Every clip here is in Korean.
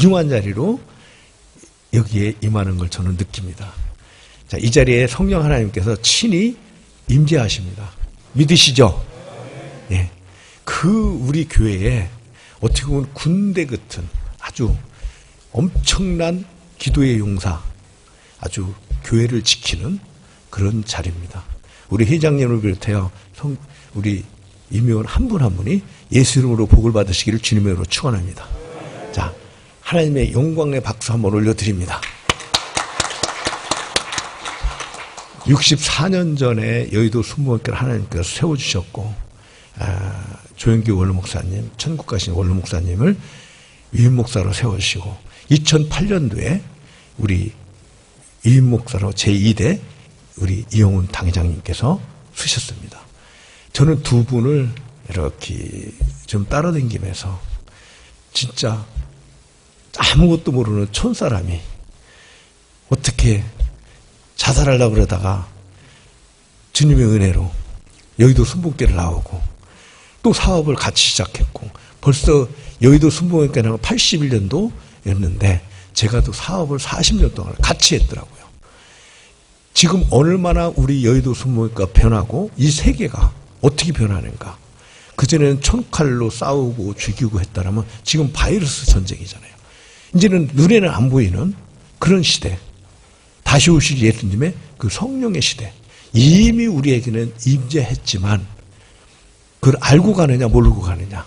귀중한 자리로 여기에 임하는 걸 저는 느낍니다. 자, 이 자리에 성령 하나님께서 친히 임재하십니다. 믿으시죠? 예. 우리 교회에 어떻게 보면 군대 같은 아주 엄청난 기도의 용사, 아주 교회를 지키는 그런 자리입니다. 우리 회장님을 비롯해요, 우리 임의원 한 분 한 분이 예수 이름으로 복을 받으시기를 주님의 이름으로 축원합니다. 자, 하나님의 영광의 박수 한번 올려드립니다. 64년 전에 여의도 순복음교회를 하나님께서 세워주셨고, 조영기 원로 목사님, 천국 가신 원로 목사님을 위임 목사로 세워주시고, 2008년도에 우리 위임 목사로 제2대 우리 이영훈 당회장님께서 쓰셨습니다. 저는 두 분을 이렇게 좀 따라다니면서 진짜 아무것도 모르는 촌사람이 어떻게 자살하려고 그러다가 주님의 은혜로 여의도 순복음교회를 나오고 또 사업을 같이 시작했고, 벌써 여의도 순복음교회는 81년도였는데 제가 또 사업을 40년 동안 같이 했더라고요. 지금 얼마나 우리 여의도 순복음교회가 변하고 이 세계가 어떻게 변하는가. 그전에는 총칼로 싸우고 죽이고 했다라면 지금 바이러스 전쟁이잖아요. 이제는 눈에는 안 보이는 그런 시대, 다시 오실 예수님의 그 성령의 시대, 이미 우리에게는 임재했지만 그걸 알고 가느냐 모르고 가느냐,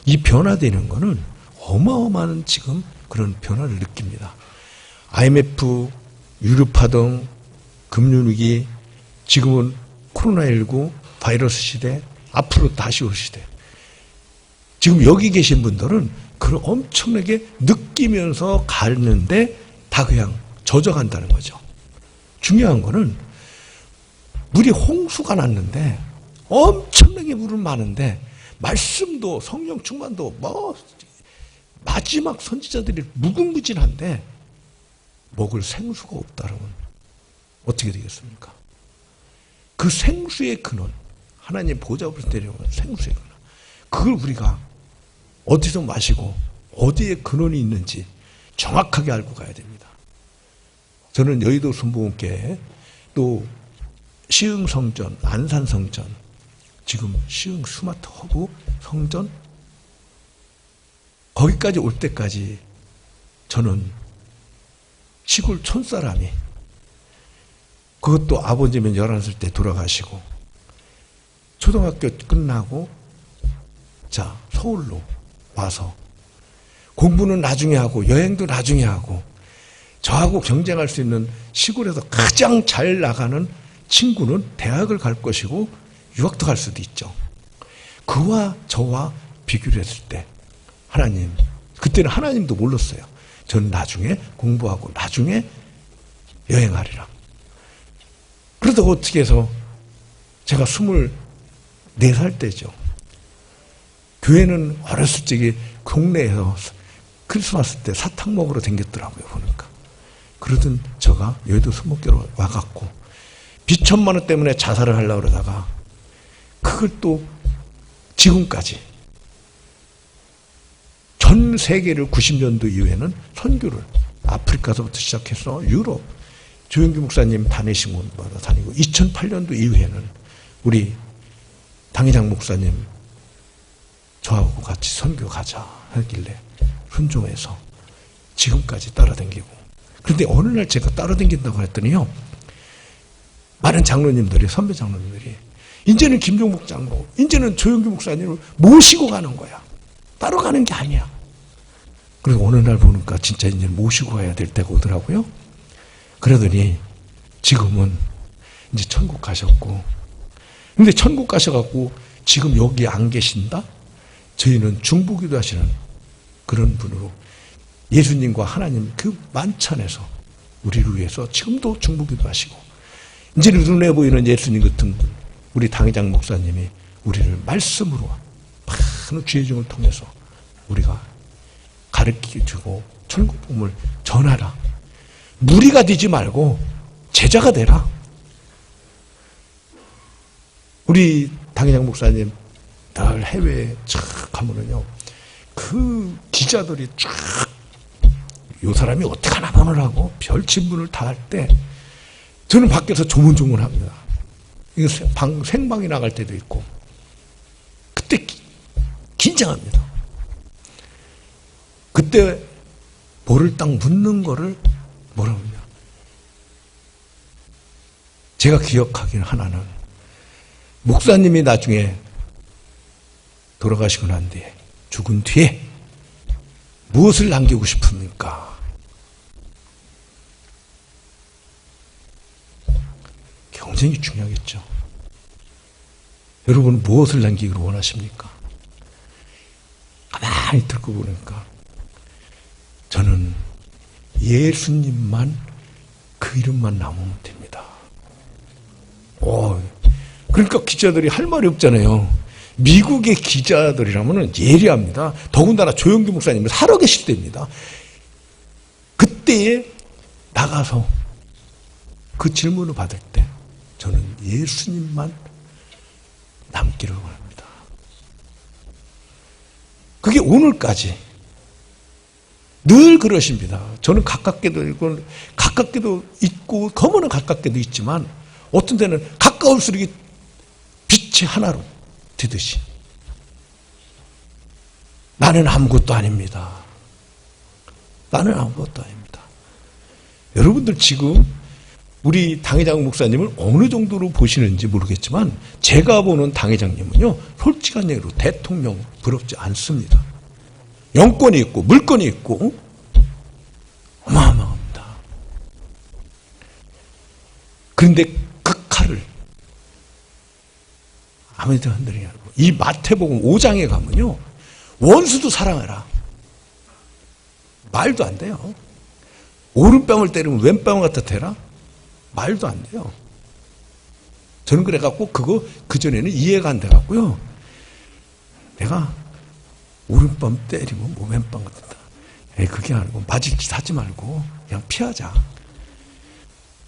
이 변화되는 거는 어마어마한 지금 그런 변화를 느낍니다. IMF, 유럽파동, 금융위기, 지금은 코로나19 바이러스 시대, 앞으로 다시 올 시대. 지금 여기 계신 분들은 그걸 엄청나게 느끼면서 가는데 다 그냥 젖어간다는 거죠. 중요한 거는 물이 홍수가 났는데 엄청나게 물은 많은데 말씀도 성령 충만도 마지막 선지자들이 무궁무진한데 먹을 생수가 없다면 어떻게 되겠습니까? 그 생수의 근원, 하나님 보좌 앞에서 내려오는 생수의 근원, 그걸 우리가 어디서 마시고 어디에 근원이 있는지 정확하게 알고 가야 됩니다. 저는 여의도 순복음교회, 또 시흥 성전, 안산 성전, 지금 시흥 스마트 허브 성전, 거기까지 올 때까지 저는 시골 촌사람이, 그것도 아버지면 11살 때 돌아가시고 초등학교 끝나고 자 서울로 와서 공부는 나중에 하고 여행도 나중에 하고, 저하고 경쟁할 수 있는 시골에서 가장 잘 나가는 친구는 대학을 갈 것이고 유학도 갈 수도 있죠. 그와 저와 비교를 했을 때 하나님, 그때는 하나님도 몰랐어요. 저는 나중에 공부하고 나중에 여행하리라. 그러다가 어떻게 해서 제가 24살 때죠. 교회는 어렸을 적에 동네에서 크리스마스 때 사탕 먹으러 다녔더라고요, 보니까. 그러던 저가 여의도 순복음교회로 와갖고 비천만 원 때문에 자살을 하려고 그러다가 그걸 또 지금까지 전 세계를 90년도 이후에는 선교를 아프리카서부터 시작해서 유럽, 조영기 목사님 다니신 곳마다 다니고, 2008년도 이후에는 우리 당회장 목사님 저하고 같이 선교 가자 하길래 순종해서 지금까지 따라다니고. 그런데 어느 날 제가 따라다닌다고 했더니요, 많은 장로님들이, 선배 장로님들이 이제는 김종국 장로, 이제는 조영기 목사님을 모시고 가는 거야. 따로 가는 게 아니야. 그리고 어느 날 보니까 진짜 이제 모시고 가야 될 때가 오더라고요. 그러더니 지금은 이제 천국 가셨고, 근데 천국 가셔갖고 지금 여기 안 계신다? 저희는 중보기도 하시는 그런 분으로 예수님과 하나님 그 만찬에서 우리를 위해서 지금도 중보기도 하시고, 이제는 눈에 보이는 예수님 같은 분, 우리 당회장 목사님이 우리를 말씀으로 많은 주의종을 통해서 우리가 가르쳐주고 천국 복음을 전하라. 무리가 되지 말고 제자가 되라. 우리 당회장 목사님 늘 해외에 쫙 가면은요, 그 기자들이 쫙 이 사람이 어떻게 하나 보느라고 별 질문을 다 할 때 저는 밖에서 조문조문합니다. 이거 생방이 나갈 때도 있고 그때 긴장합니다. 그때 볼을 딱 묻는 거를 뭐라고 하냐. 제가 기억하기는 하나는 목사님이 나중에 돌아가시고 난 뒤에 죽은 뒤에 무엇을 남기고 싶습니까? 굉장히 중요하겠죠. 여러분은 무엇을 남기기를 원하십니까? 가만히 듣고 보니까 저는 예수님만 그 이름만 남으면 됩니다. 그러니까 기자들이 할 말이 없잖아요. 미국의 기자들이라면 예리합니다. 더군다나 조영기 목사님은 살아계실 때입니다. 그때에 나가서 그 질문을 받을 때 저는 예수님만 남기를 원합니다. 그게 오늘까지 늘 그러십니다. 저는 가깝게도 있고 너무나 가깝게도 있지만 어떤 때는 가까울수록 빛이 하나로 되듯이 나는 아무것도 아닙니다. 나는 아무것도 아닙니다. 여러분들 지금 우리 당회장 목사님을 어느 정도로 보시는지 모르겠지만 제가 보는 당회장님은요 솔직한 얘기로 대통령 부럽지 않습니다. 영권이 있고 물권이 있고 어마어마합니다. 그런데 그 칼을 아무데도 흔들리지 않고 이 마태복음 5장에 가면요 원수도 사랑해라 말도 안 돼요. 오른뺨을 때리면 왼뺨을 갖다 대라 말도 안 돼요. 저는 그래갖고 그전에는 이해가 안 돼갖고요 내가 오른뺨 때리면 뭐 왼뺨 같다. 그게 아니고 맞을 짓 하지 말고 그냥 피하자.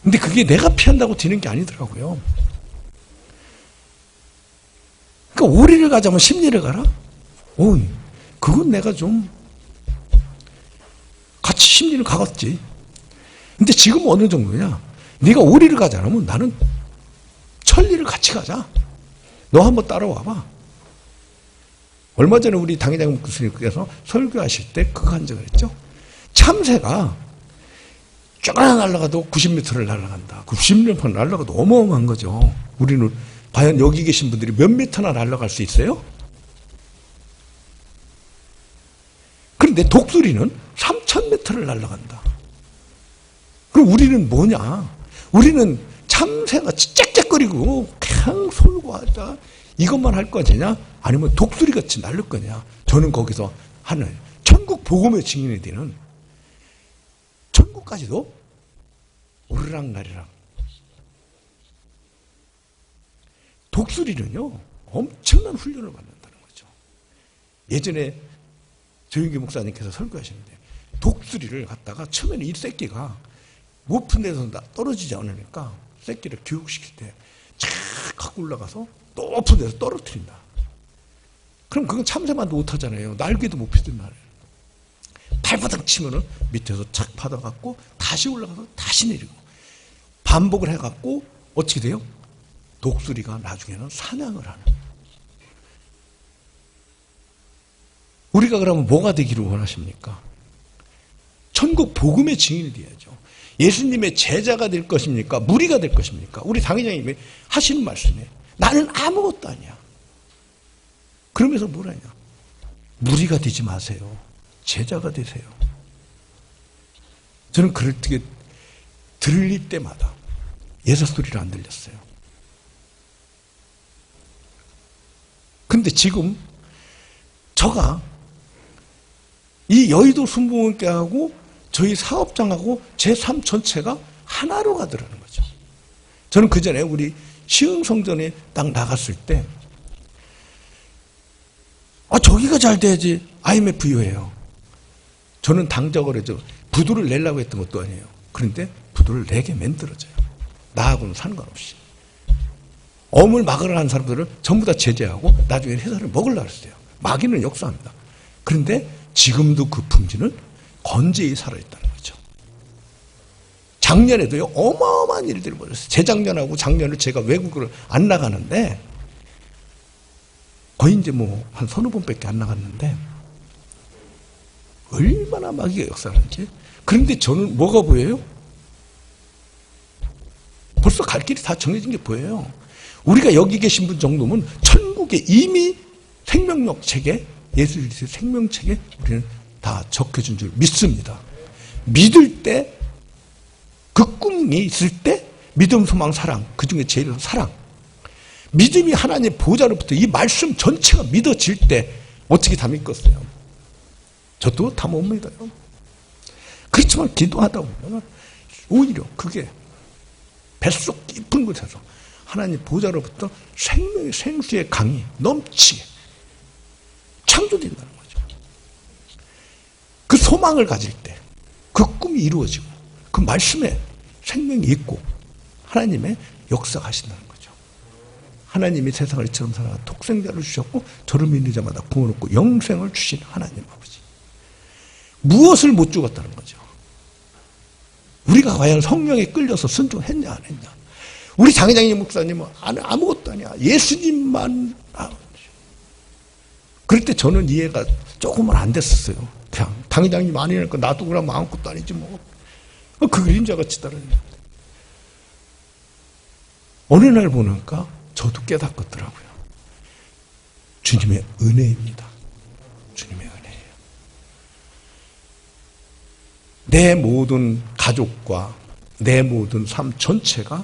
근데 그게 내가 피한다고 되는 게 아니더라고요. 그러니까 오리를 가자면 심리를 가라? 그건 내가 좀 같이 심리를 가겠지. 근데 지금 어느 정도냐? 네가 오리를 가자면 나는 천리를 같이 가자. 너 한번 따라와봐. 얼마 전에 우리 당회장 교수님께서 설교하실 때 그거 한 적을 했죠. 참새가 쫙 날아가도 90m를 날아간다. 90m 날아가도 어마어마한 거죠. 우리는 과연 여기 계신 분들이 몇 미터나 날아갈 수 있어요? 그런데 독수리는 3000m를 날아간다. 그럼 우리는 뭐냐? 우리는 참새가 짹짹거리고 그냥 솔고 하자. 이것만 할 거냐? 아니면 독수리같이 날릴 거냐? 저는 거기서 하는 천국 복음의 증인이 되는 천국까지도 오르락내리락. 독수리는요 엄청난 훈련을 받는다는 거죠. 예전에 조영기 목사님께서 설교하시는데 독수리를 갖다가 처음에는 이 새끼가 높은 데서 떨어지지 않으니까 새끼를 교육시킬 때 착 갖고 올라가서 높은 데서 떨어뜨린다. 그럼 그건 참새만도 못하잖아요. 날개도 못 피든 말이에요. 발바닥 치면은 밑에서 착 받아갖고 다시 올라가서 다시 내리고 반복을 해갖고 어떻게 돼요? 독수리가 나중에는 사냥을 하는. 우리가 그러면 뭐가 되기를 원하십니까? 천국 복음의 증인이 돼야죠. 예수님의 제자가 될 것입니까? 무리가 될 것입니까? 우리 당회장님이 하시는 말씀에 나는 아무것도 아니야. 그러면서 뭐라냐? 무리가 되지 마세요. 제자가 되세요. 저는 그럴 때 들릴 때마다 예사 소리를 안 들렸어요. 근데 지금 저가 이 여의도 순복음교회하고 저희 사업장하고 제 삶 전체가 하나로 가더라는 거죠. 저는 그 전에 우리 시흥성전에 딱 나갔을 때 저기가 잘 돼야지 IMF 이후에요. 저는 당적을 해서 부도를 내려고 했던 것도 아니에요. 그런데 부도를 내게 만들어져요. 나하고는 상관없이. 어물 막으러 한 사람들을 전부 다 제재하고 나중에 회사를 먹으려고 했어요. 마귀는 역사합니다. 그런데 지금도 그 풍지는 건재히 살아있다는 거죠. 작년에도요, 어마어마한 일들이 벌어졌어요. 재작년하고 작년을 제가 외국을 안 나가는데, 거의 이제 한 서너 번밖에 안 나갔는데, 얼마나 마귀가 역사하는지. 그런데 저는 뭐가 보여요? 벌써 갈 길이 다 정해진 게 보여요. 우리가 여기 계신 분 정도면 천국에 이미 생명력 책에, 예수 그리스도의 생명책에 우리는 다 적혀준 줄 믿습니다. 믿을 때, 그 꿈이 있을 때 믿음, 소망, 사랑, 그 중에 제일 사랑. 믿음이 하나님의 보좌로부터 이 말씀 전체가 믿어질 때 어떻게 다 믿겠어요? 저도 다 못 믿어요. 그렇지만 기도하다 보면 오히려 그게 뱃속 깊은 곳에서 하나님 보좌로부터 생명의 생수의 강이 넘치게 창조된다는 거죠. 그 소망을 가질 때 그 꿈이 이루어지고 그 말씀에 생명이 있고 하나님의 역사가 하신다는 거죠. 하나님이 세상을 이처럼 사랑하 독생자를 주셨고 저를 믿는 자마다 구원 얻고 영생을 주신 하나님 아버지. 무엇을 못 죽었다는 거죠. 우리가 과연 성령에 끌려서 순종했냐 안 했냐. 우리 장혜장님 목사님은 아무것도 아니야. 예수님만. 그럴 때 저는 이해가 조금은 안 됐었어요. 그냥 장혜장님 아니니까 나도 그럼 아무것도 아니지 뭐. 그 그림자같이 따르냐. 어느 날 보니까 저도 깨닫겠더라고요. 주님의 은혜입니다. 주님의 은혜예요. 내 모든 가족과 내 모든 삶 전체가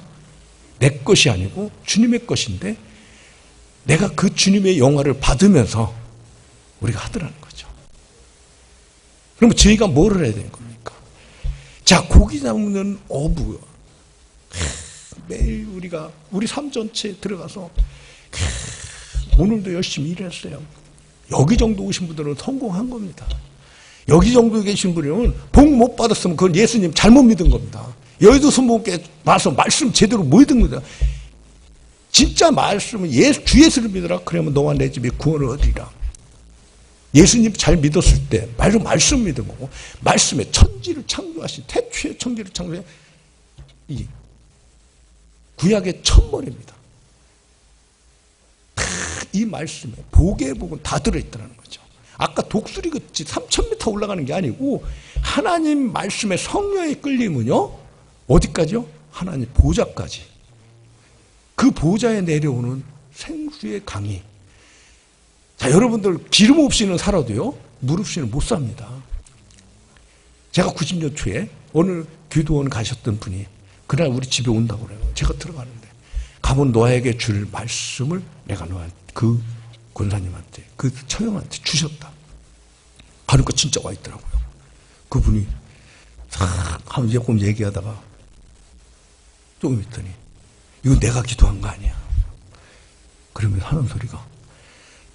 내 것이 아니고 주님의 것인데 내가 그 주님의 영화를 받으면서 우리가 하더라는 거죠. 그러면 저희가 뭐를 해야 되는 겁니까? 자, 고기 잡는 어부. 매일 우리 삶 전체에 들어가서 오늘도 열심히 일했어요. 여기 정도 오신 분들은 성공한 겁니다. 여기 정도 계신 분은 복 못 받았으면 그건 예수님 잘못 믿은 겁니다. 여의도 성모께 와서 말씀 제대로 못 믿은 겁니다. 진짜 말씀은 주 예수를 믿어라. 그러면 너와 내 집에 구원을 얻으리라. 예수님 잘 믿었을 때 말씀 믿은 거고 말씀에 천지를 창조하신 태초에 천지를 창조해 이 구약의 첫머리입니다. 이 말씀에 복의 복은 다 들어있다는 거죠. 아까 독수리같이 3,000m 올라가는 게 아니고 하나님 말씀에 성령에 끌리면요 어디까지요? 하나님 보좌까지. 그 보좌에 내려오는 생수의 강이. 자, 여러분들 기름 없이는 살아도요 물 없이는 못 삽니다. 제가 90년 초에 어느 교도원 가셨던 분이 그날 우리 집에 온다고 그래요. 제가 들어가는데 가본 노아에게 줄 말씀을 내가 너한테 그 권사님한테 그 처형한테 주셨다. 가니까 진짜 와 있더라고요. 그분이 싹 하면 조금 얘기하다가 조금 있더니 이거 내가 기도한 거 아니야. 그러면 하는 소리가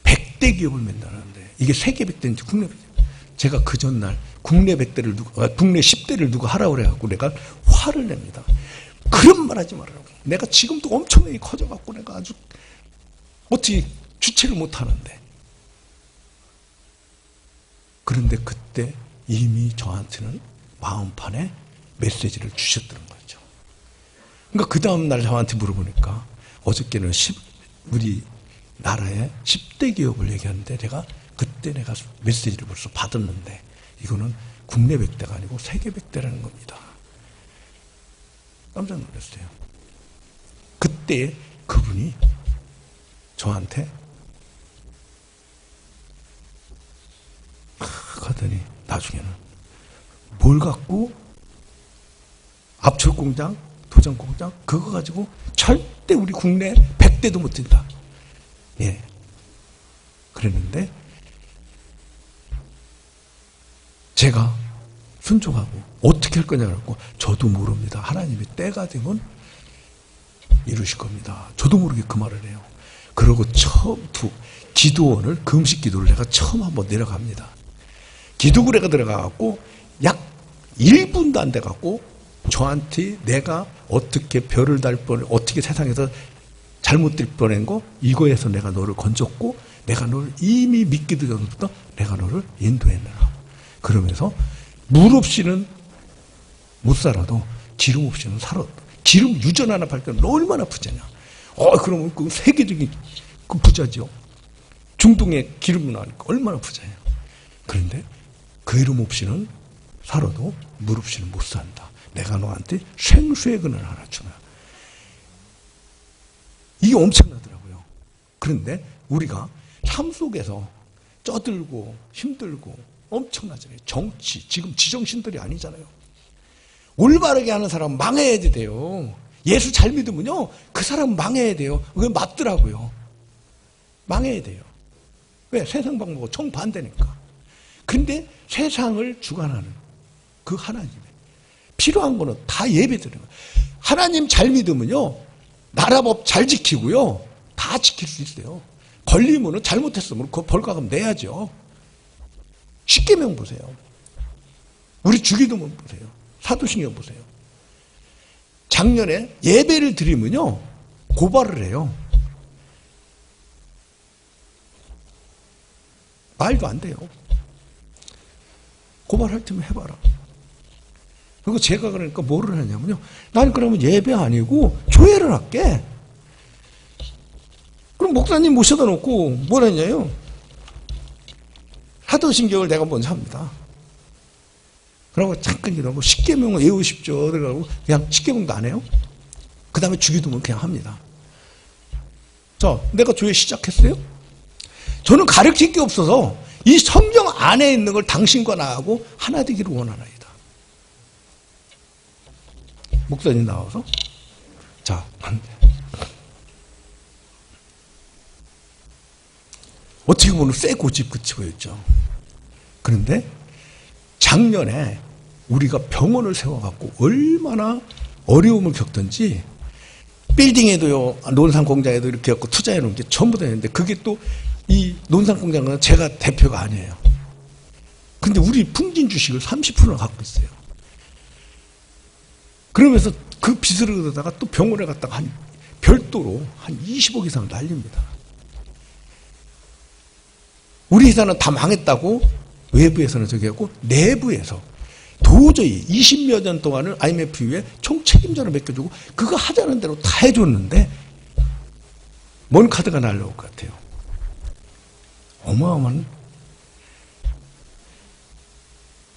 100대 기업을 맨다는데 이게 세계 100대인지 국내 100대. 제가 그 전날 국내 100대를 국내 10대를 누가 하라고 그래갖고 내가 화를 냅니다. 그런 말 하지 말라고. 내가 지금도 엄청나게 커져갖고 내가 아주 어떻게 주체를 못 하는데. 그런데 그때 이미 저한테는 마음판에 메시지를 주셨던 거죠. 그러니까 그 다음날 저한테 물어보니까 어저께는 우리 나라의 10대 기업을 얘기하는데 그때 내가 메시지를 벌써 받았는데 이거는 국내 100대가 아니고 세계 100대라는 겁니다. 깜짝 놀랐어요. 그때 그분이 저한테 하더니 나중에는 뭘 갖고 압축공장, 도전공장 그거 가지고 절대 우리 국내 100대도 못 뛴다. 예. 그랬는데 제가 순종하고 어떻게 할 거냐고 저도 모릅니다. 하나님이 때가 되면 이루실 겁니다. 저도 모르게 그 말을 해요. 그러고 기도원을 금식 기도를 내가 처음 한번 내려갑니다. 기도구레가 들어가갖고 약 1분도 안 돼갖고 저한테 내가 어떻게 별을 달 뻔, 어떻게 세상에서 잘못될 뻔한 거 이거에서 내가 너를 건졌고 내가 너를 이미 믿기도 전부터 내가 너를 인도했느라. 그러면서 물 없이는 못 살아도 기름 없이는 살아. 기름 유전 하나 발견하면 얼마나 부자냐. 그러면 그 세계적인 그 부자죠. 중동에 기름을 나니까 얼마나 부자냐. 그런데 그 이름 없이는 살아도 물 없이는 못 산다. 내가 너한테 생수의 근을 하나 주나. 이게 엄청나더라고요. 그런데 우리가 삶 속에서 쪄들고 힘들고 엄청나잖아요. 정치, 지금 지정신들이 아니잖아요. 올바르게 하는 사람은 망해야 돼요. 예수 잘 믿으면요, 그 사람은 망해야 돼요. 그게 맞더라고요. 망해야 돼요. 왜? 세상 방법과 정반대니까. 근데 세상을 주관하는 그 하나님의 필요한 거는 다 예배드리는 거예요. 하나님 잘 믿으면요, 나라법 잘 지키고요, 다 지킬 수 있어요. 걸리면은 잘못했으면 그 벌가금 내야죠. 십계명 보세요. 우리 주기도문 보세요. 사도신경 보세요. 작년에 예배를 드리면요, 고발을 해요. 말도 안 돼요. 고발할 테면 해봐라. 그리고 제가 그러니까 뭐를 하냐면요, 난 그러면 예배 아니고 조회를 할게. 그럼 목사님 모셔다 놓고 뭘 했냐요? 사도신경을 내가 먼저 합니다. 그러고 잠깐 이러고 십계명을 외우십시오. 그러고 그냥 십계명도 안 해요. 그 다음에 주기도문 그냥 합니다. 자, 내가 조회 시작했어요? 저는 가르칠 게 없어서 이 성경 안에 있는 걸 당신과 나하고 하나 되기를 원하나이다. 목사님 나와서 자, 어떻게 보면 새 고집 끝이 보였죠. 그런데 작년에 우리가 병원을 세워갖고 얼마나 어려움을 겪던지, 빌딩에도요, 논산 공장에도 이렇게 갖고 투자해 놓은 게 전부 다 있는데, 그게 또 이 논산 공장은 제가 대표가 아니에요. 근데 우리 풍진 주식을 30%나 갖고 있어요. 그러면서 그 빚을 얻다가 또 병원에 갔다가 한 별도로 한 20억 이상 날립니다. 우리 회사는 다 망했다고 외부에서는 저기 하고, 내부에서 도저히 20몇 년 동안을 IMF 이후에 총책임자로 맡겨주고 그거 하자는 대로 다 해줬는데 뭔 카드가 날라올 것 같아요? 어마어마한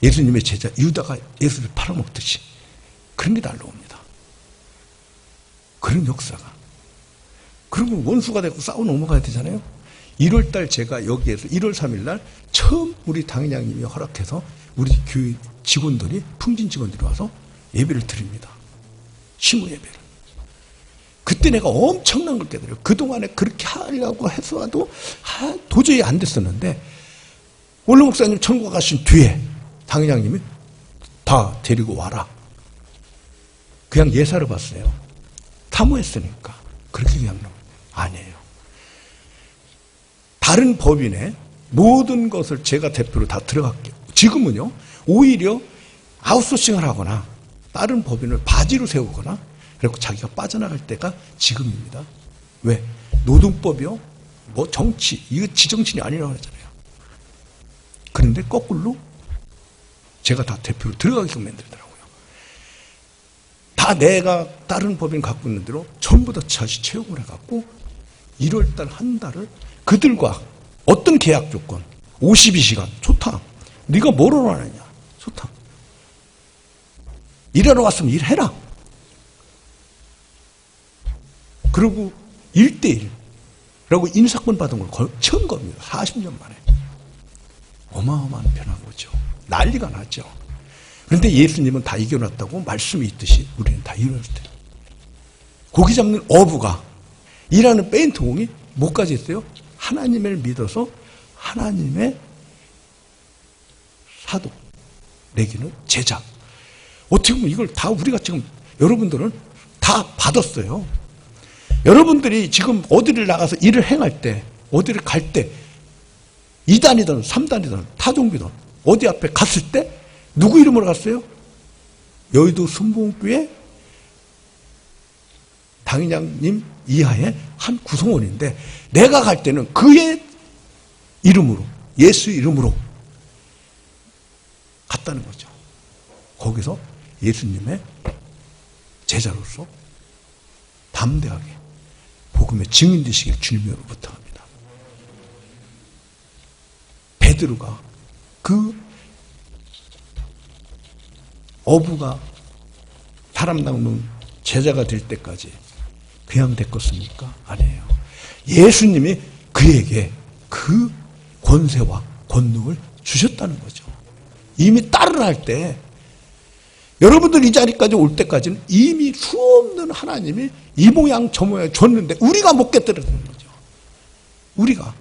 예수님의 제자 유다가 예수를 팔아먹듯이 그런 게 날라옵니다. 그런 역사가. 그러면 원수가 되고 싸워 넘어가야 되잖아요. 1월달 제가 여기에서 1월 3일날 처음 우리 당회장님이 허락해서 우리 교회 직원들이, 풍진 직원들이 와서 예배를 드립니다. 시무 예배를. 그때 내가 엄청난 걸 깨달아요. 그동안에 그렇게 하려고 해서도 도저히 안 됐었는데, 원로 목사님 천국 가신 뒤에 당회장님이 다 데리고 와라. 그냥 예사를 봤어요. 사모했으니까. 그렇게 그냥 아니에요. 다른 법인에 모든 것을 제가 대표로 다 들어갈게요. 지금은요, 오히려 아웃소싱을 하거나 다른 법인을 바지로 세우거나 그리고 자기가 빠져나갈 때가 지금입니다. 왜? 노동법이요, 뭐 정치, 이거 지정신이 아니라고 하잖아요. 그런데 거꾸로 제가 다 대표로 들어가게끔 만들더라고요. 다 내가 다른 법인 갖고 있는 대로 전부 다 다시 채용을 해갖고 1월달 한 달을 그들과 어떤 계약 조건, 52시간, 좋다. 네가 뭘 원하느냐, 좋다. 일하러 왔으면 일해라. 그리고 1대1라고 인사권 받은 걸 처음 겁니다. 40년 만에. 어마어마한 변화가 오죠. 난리가 나죠. 그런데 예수님은 다 이겨놨다고 말씀이 있듯이 우리는 다 이겨놨을 때. 고기 잡는 어부가 일하는 페인트공이 뭐까지 했어요? 하나님을 믿어서 하나님의 사도, 내기는 제자. 어떻게 보면 이걸 다 우리가 지금 여러분들은 다 받았어요. 여러분들이 지금 어디를 나가서 일을 행할 때, 어디를 갈 때, 2단이든 3단이든 타종비든 어디 앞에 갔을 때 누구 이름으로 갔어요? 여의도 순복음교회 당회장님 이하의 한 구성원인데, 내가 갈 때는 그의 이름으로, 예수 이름으로 갔다는 거죠. 거기서 예수님의 제자로서 담대하게 복음의 증인 되시길 주님으로 부탁합니다. 베드로가 그 어부가 사람 낚는 제자가 될 때까지 그냥 됐겠습니까? 아니에요. 예수님이 그에게 그 권세와 권능을 주셨다는 거죠. 이미 따르라 할 때, 여러분들 이 자리까지 올 때까지는 이미 수없는 하나님이 이 모양 저 모양 줬는데 우리가 못 깨뜨리는 거죠. 우리가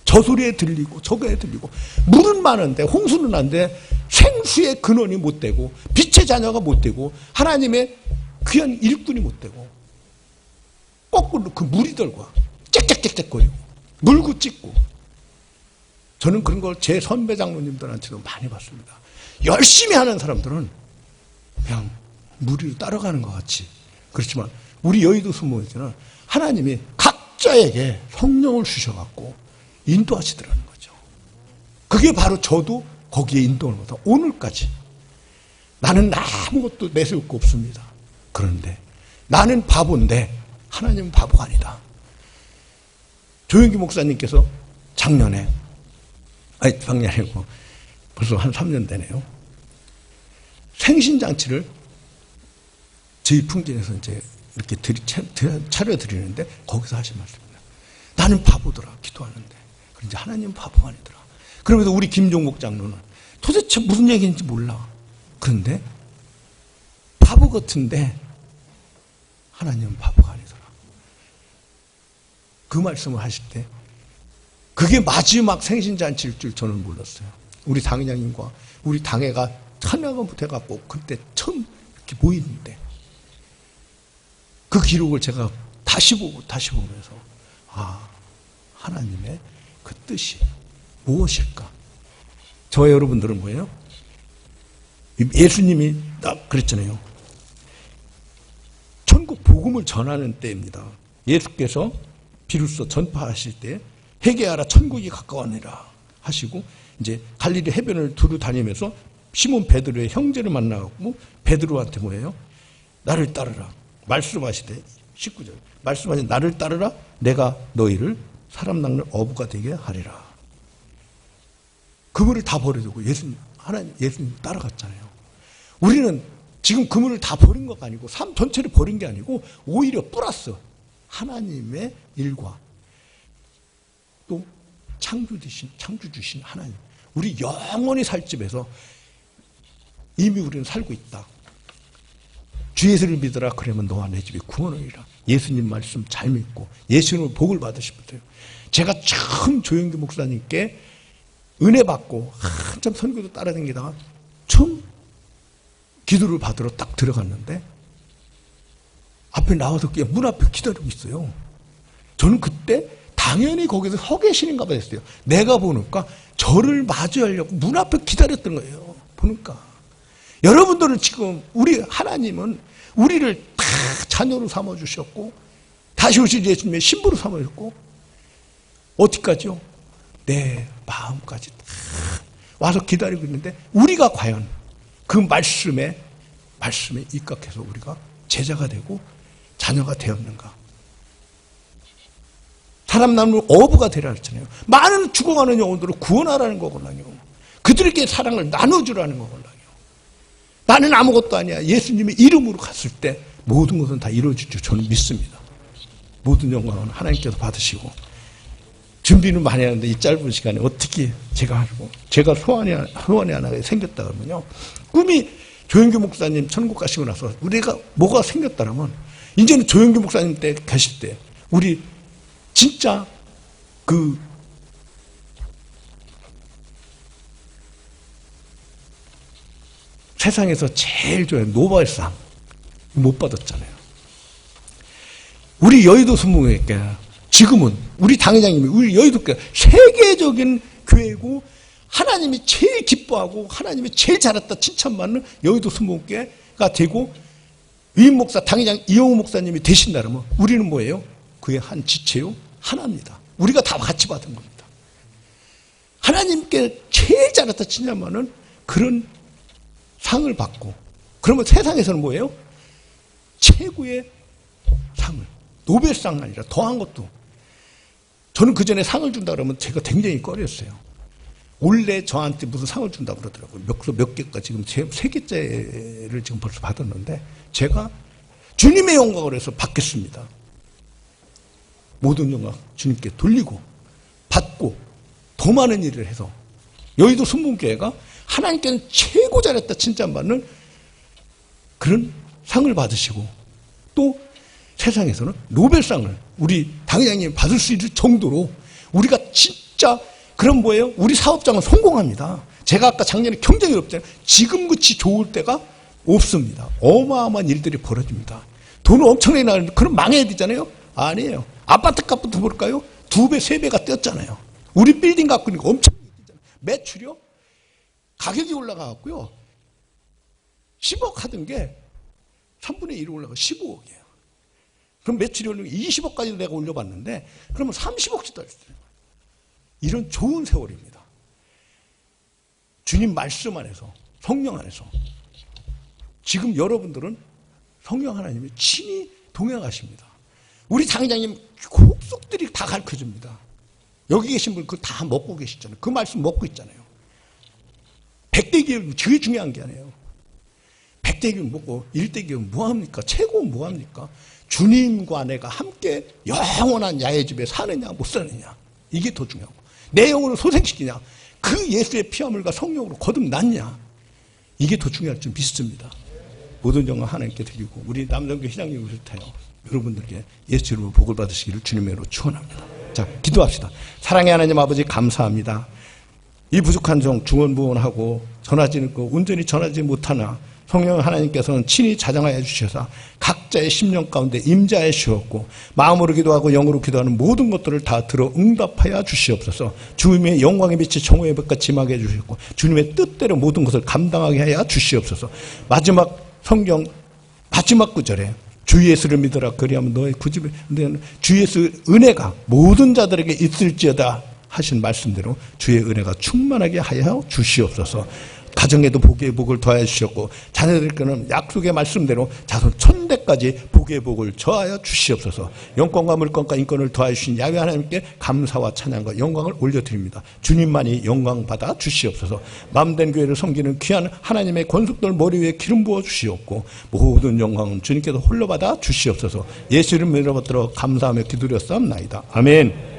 저 소리에 들리고 저거에 들리고, 물은 많은데 홍수는 안 돼, 생수의 근원이 못 되고 빛의 자녀가 못 되고 하나님의 귀한 일꾼이 못 되고, 거꾸로 그 무리들과 짹짹짹짹거리고 물고 찢고. 저는 그런 걸 제 선배 장로님들한테도 많이 봤습니다. 열심히 하는 사람들은 그냥 무리로 따라가는 것 같이. 그렇지만 우리 여의도 수모에서는 하나님이 각자에게 성령을 주셔갖고 인도하시더라는 거죠. 그게 바로 저도 거기에 인도를 받아 오늘까지 나는 아무것도 내세울 거 없습니다. 그런데 나는 바보인데 하나님은 바보가 아니다. 조영기 목사님께서 작년에 벌써 한 3년 되네요. 생신잔치를 저희 풍진에서 이제 이렇게 차려드리는데 거기서 하신 말씀입니다. 나는 바보더라, 기도하는데. 그런데 하나님은 바보가 아니더라. 그러면서 우리 김종목 장로는 도대체 무슨 얘기인지 몰라. 그런데 바보 같은데 하나님은 바보가 아니더라. 그 말씀을 하실 때 그게 마지막 생신잔치일 줄 저는 몰랐어요. 우리 당회장님과 우리 당회가 하나가 돼갖고 그때 처음 이렇게 모이는데 그 기록을 제가 다시 보면서 하나님의 그 뜻이 무엇일까? 저와 여러분들은 뭐예요? 예수님이 딱 그랬잖아요. 천국 복음을 전하는 때입니다. 예수께서 비로소 전파하실 때 회개하라, 천국이 가까웠느니라 하시고 이제 갈릴리 해변을 두루 다니면서 시몬 베드로의 형제를 만나고 베드로한테 뭐예요? 나를 따르라 말씀하시되 19절 말씀하시되 나를 따르라 내가 너희를 사람 낚는 어부가 되게 하리라. 그물을 다 버려두고 예수님 따라갔잖아요. 우리는 지금 그물을 다 버린 것 아니고 삶 전체를 버린 게 아니고 오히려 플러스 하나님의 일과 또 창조 주신 하나님, 우리 영원히 살 집에서 이미 우리는 살고 있다. 주 예수를 믿어라. 그러면 너와 내 집이 구원하리라. 예수님 말씀 잘 믿고 예수님을 복을 받으시면 돼요. 제가 처음 조영기 목사님께 은혜 받고 한참 선교도 따라다니다가 처음 기도를 받으러 딱 들어갔는데 앞에 나와서 그냥 문 앞에 기다리고 있어요. 저는 그때 당연히 거기서 서 계시는가 봐 했어요. 내가 보니까 저를 마주하려고 문 앞에 기다렸던 거예요. 보니까 여러분들은 지금 우리 하나님은 우리를 다 자녀로 삼아주셨고 다시 오실 예수님의 신부로 삼아주셨고 어디까지요? 내 마음까지 다 와서 기다리고 있는데 우리가 과연 그 말씀에 입각해서 우리가 제자가 되고 자녀가 되었는가? 사람 남을 어부가 되라 했잖아요. 많은 죽어가는 영혼들을 구원하라는 거거든요. 그들에게 사랑을 나눠주라는 거거든요. 나는 아무것도 아니야. 예수님의 이름으로 갔을 때 모든 것은 다 이루어지죠. 저는 믿습니다. 모든 영광은 하나님께서 받으시고 준비는 많이 하는데 이 짧은 시간에 어떻게 제가 하고 제가 소원이 하나 생겼다 그러면요. 꿈이 조영규 목사님 천국 가시고 나서 우리가 뭐가 생겼다면 이제는 조영규 목사님 때 계실 때 우리 진짜 그 세상에서 제일 좋아하는 노벨상 못 받았잖아요. 우리 여의도 순복음교회 지금은 우리 당회장님이 우리 여의도교회 세계적인 교회고 하나님이 제일 기뻐하고 하나님이 제일 잘했다 칭찬받는 여의도 순복음교회가 되고 위임 목사 당회장 이영우 목사님이 되신다면 우리는 뭐예요? 그의 한 지체요 하나입니다. 우리가 다 같이 받은 겁니다. 하나님께 제일 잘했다 칭찬받는 그런 상을 받고, 그러면 세상에서는 뭐예요? 최고의 상을, 노벨상 아니라 더한 것도. 저는 그 전에 상을 준다 그러면 제가 굉장히 꺼렸어요. 원래 저한테 무슨 상을 준다고 그러더라고요. 몇 개가 지금 세 개째를 지금 벌써 받았는데, 제가 주님의 영광을 해서 받겠습니다. 모든 영광 주님께 돌리고 받고 더 많은 일을 해서 여의도 순복음교회가 하나님께는 최고 잘했다 칭찬받는 그런 상을 받으시고, 또 세상에서는 노벨상을 우리 당회장님이 받을 수 있을 정도로 우리가 진짜 그런 뭐예요? 우리 사업장은 성공합니다. 제가 아까 작년에 경쟁이 없잖아요. 지금같이 좋을 때가 없습니다. 어마어마한 일들이 벌어집니다. 돈을 엄청나게 나가는데 그럼 망해야 되잖아요? 아니에요. 아파트 값부터 볼까요? 2배, 3배가 뛰었잖아요. 우리 빌딩 갖고 있는 거 엄청 뛰었잖아요. 매출이요? 가격이 올라가고요. 10억 하던 게 3분의 1이 올라가 15억이에요. 그럼 매출이 올리면 20억까지 내가 올려봤는데, 그러면 30억씩 떨어졌어요. 이런 좋은 세월입니다. 주님 말씀 안에서, 성령 안에서. 지금 여러분들은 성령 하나님이 친히 동행하십니다. 우리 장회장님 속속들이 다 가르쳐줍니다. 여기 계신 분 그거 다 먹고 계시잖아요. 그 말씀 먹고 있잖아요. 100대 교육 제일 중요한 게 아니에요. 100대 교육 먹고 1대 교육 뭐합니까? 최고는 뭐합니까? 주님과 내가 함께 영원한 야외집에 사느냐 못 사느냐, 이게 더 중요하고, 내 영혼을 소생시키냐, 그 예수의 피화물과 성령으로 거듭났냐, 이게 더 중요할 줄 믿습니다. 모든 영광 하나님께 드리고, 우리 남정교 회장님을 비롯하여 여러분들께 예수 이름으로 복을 받으시기를 주님의 이름으로 축원합니다. 자, 기도합시다. 사랑의 하나님 아버지, 감사합니다. 이 부족한 종 중언부언하고 전하지는 거 온전히 전하지 못하나 성령 하나님께서는 친히 자정하여 주셔서 각자의 심령 가운데 임자해 주었고, 마음으로 기도하고 영으로 기도하는 모든 것들을 다 들어 응답하여 주시옵소서. 주님의 영광의 빛이 정오의 빛같이 임하게 해주셨고, 주님의 뜻대로 모든 것을 감당하게 하여 주시옵소서. 마지막 성경 마지막 구절에 주 예수를 믿어라 그리하면 너의 구집에, 주 예수 은혜가 모든 자들에게 있을지어다 하신 말씀대로 주의 은혜가 충만하게 하여 주시옵소서. 가정에도 복의 복을 더하여 주셨고, 자녀들께는 약속의 말씀대로 자손 1000대까지 복의 복을 더하여 주시옵소서. 영권과 물권과 인권을 더하여 주신 야훼 하나님께 감사와 찬양과 영광을 올려드립니다. 주님만이 영광 받아 주시옵소서. 마음된 교회를 섬기는 귀한 하나님의 권속들 머리 위에 기름 부어 주시옵고, 모든 영광은 주님께서 홀로 받아 주시옵소서. 예수 이름 믿어 받들어 감사하며 기도드렸사옵나이다. 아멘.